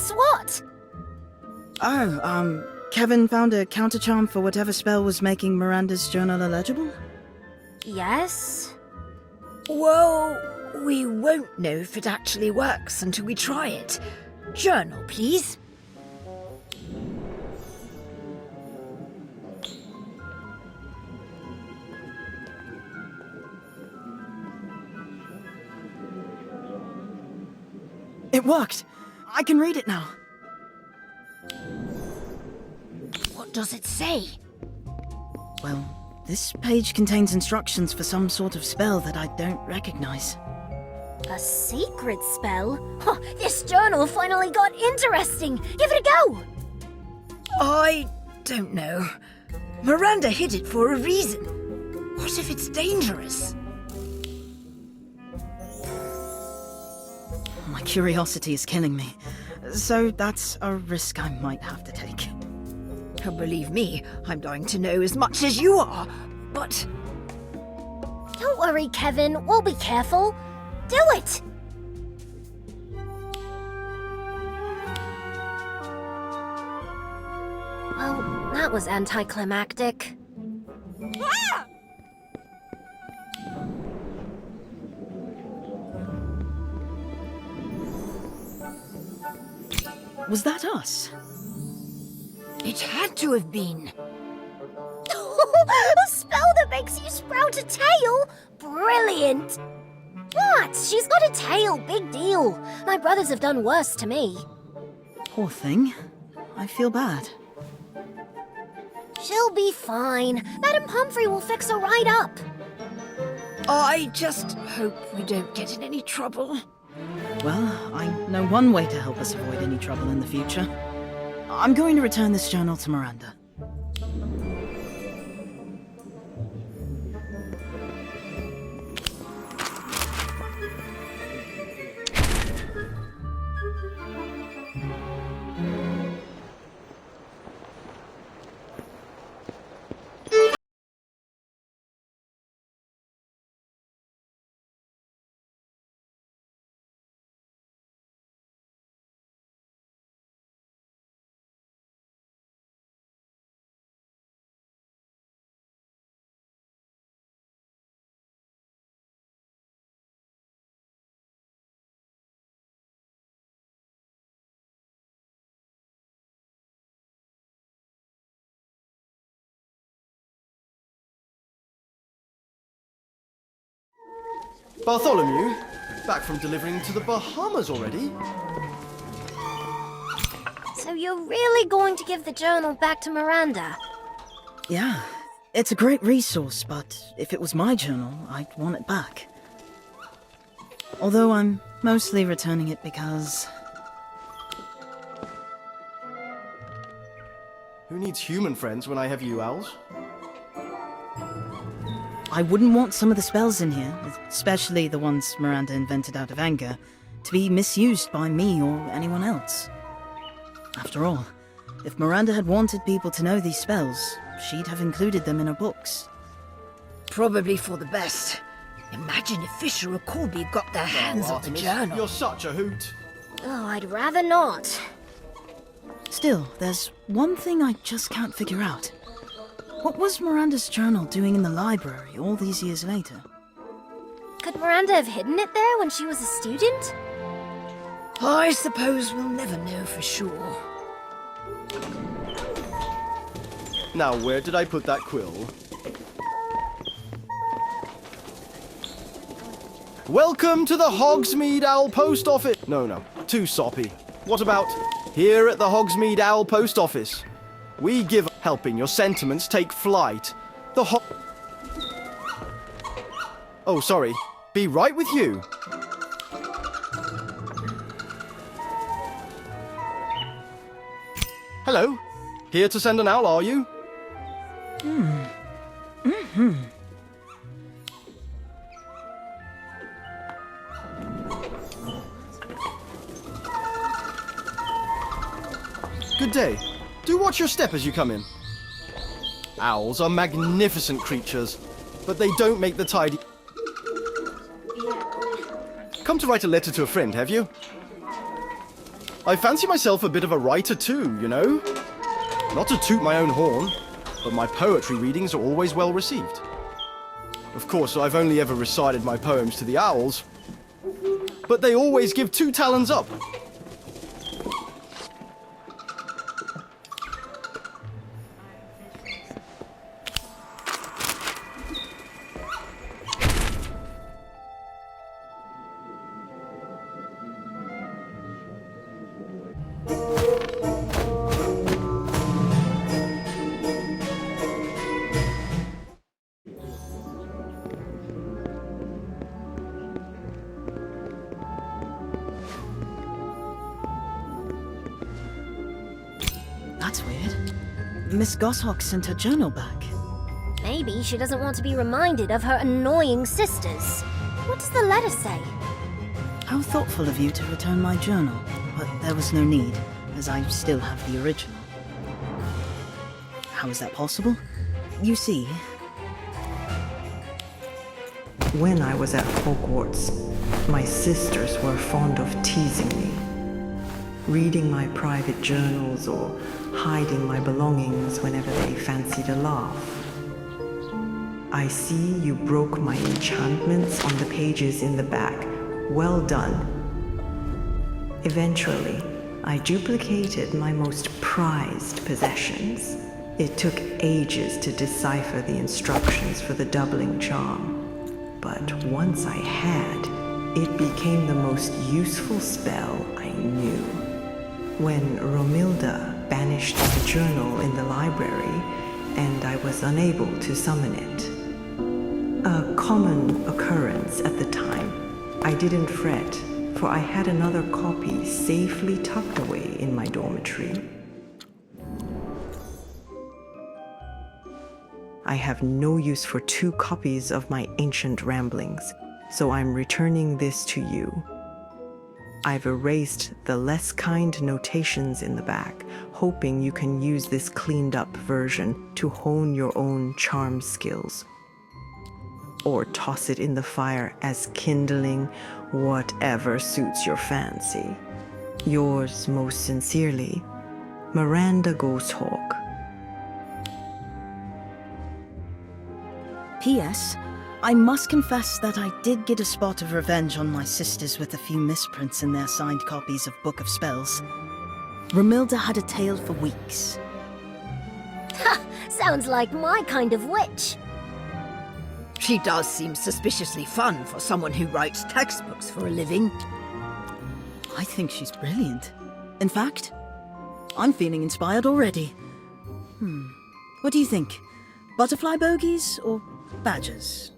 Guess what? Oh, Kevin found a countercharm for whatever spell was making Miranda's journal illegible? Yes? Well, we won't know if it actually works until we try it. Journal, please. It worked! I can read it now. What does it say? Well, this page contains instructions for some sort of spell that I don't recognize. A secret spell? Huh, this journal finally got interesting! Give it a go! I don't know. Miranda hid it for a reason. What if it's dangerous? My curiosity is killing me, so that's a risk I might have to take. Believe me, I'm dying to know as much as you are, but... Don't worry, Kevin. We'll be careful. Do it! Well, that was anticlimactic. Ah! Was that us? It had to have been. A spell that makes you sprout a tail? Brilliant! What? She's got a tail, big deal. My brothers have done worse to me. Poor thing. I feel bad. She'll be fine. Madam Humphrey will fix her right up. I just hope we don't get in any trouble. Well, I know one way to help us avoid any trouble in the future. I'm going to return this journal to Miranda. Bartholomew? Back from delivering to the Bahamas already? So you're really going to give the journal back to Miranda? Yeah, it's a great resource, but if it was my journal, I'd want it back. Although I'm mostly returning it because... Who needs human friends when I have you, owls? I wouldn't want some of the spells in here, especially the ones Miranda invented out of anger, to be misused by me or anyone else. After all, if Miranda had wanted people to know these spells, she'd have included them in her books. Probably for the best. Imagine if Fisher or Colby got their hands on the Artemis, journal. You're such a hoot. Oh, I'd rather not. Still, there's one thing I just can't figure out. What was Miranda's journal doing in the library all these years later? Could Miranda have hidden it there when she was a student? I suppose we'll never know for sure. Now, where did I put that quill? Welcome to the Hogsmeade Owl Post Office! No, too soppy. What about here at the Hogsmeade Owl Post Office? We give helping your sentiments take flight. Oh, sorry. Be right with you. Hello. Here to send an owl, are you? Good day. Do watch your step as you come in. Owls are magnificent creatures, but they don't make the tidy... Come to write a letter to a friend, have you? I fancy myself a bit of a writer too, you know? Not to toot my own horn, but my poetry readings are always well received. Of course, I've only ever recited my poems to the owls, but they always give 2 talons up. That's weird. Miss Goshawk sent her journal back. Maybe she doesn't want to be reminded of her annoying sisters. What does the letter say? How thoughtful of you to return my journal, but there was no need, as I still have the original. How is that possible? You see, When I was at Hogwarts, my sisters were fond of teasing me, reading my private journals or hiding my belongings whenever they fancied a laugh. I see you broke my enchantments on the pages in the back. Well done. Eventually, I duplicated my most prized possessions. It took ages to decipher the instructions for the doubling charm. But once I had, it became the most useful spell I knew. When Romilda banished the journal in the library, and I was unable to summon it. A common occurrence at the time, I didn't fret, for I had another copy safely tucked away in my dormitory. I have no use for 2 copies of my ancient ramblings, so I'm returning this to you. I've erased the less kind notations in the back, hoping you can use this cleaned up version to hone your own charm skills. Or toss it in the fire as kindling, whatever suits your fancy. Yours most sincerely, Miranda Goshawk. P.S. I must confess that I did get a spot of revenge on my sisters with a few misprints in their signed copies of Book of Spells. Romilda had a tale for weeks. Ha! Sounds like my kind of witch. She does seem suspiciously fun for someone who writes textbooks for a living. I think she's brilliant. In fact, I'm feeling inspired already. What do you think? Butterfly bogies or badgers?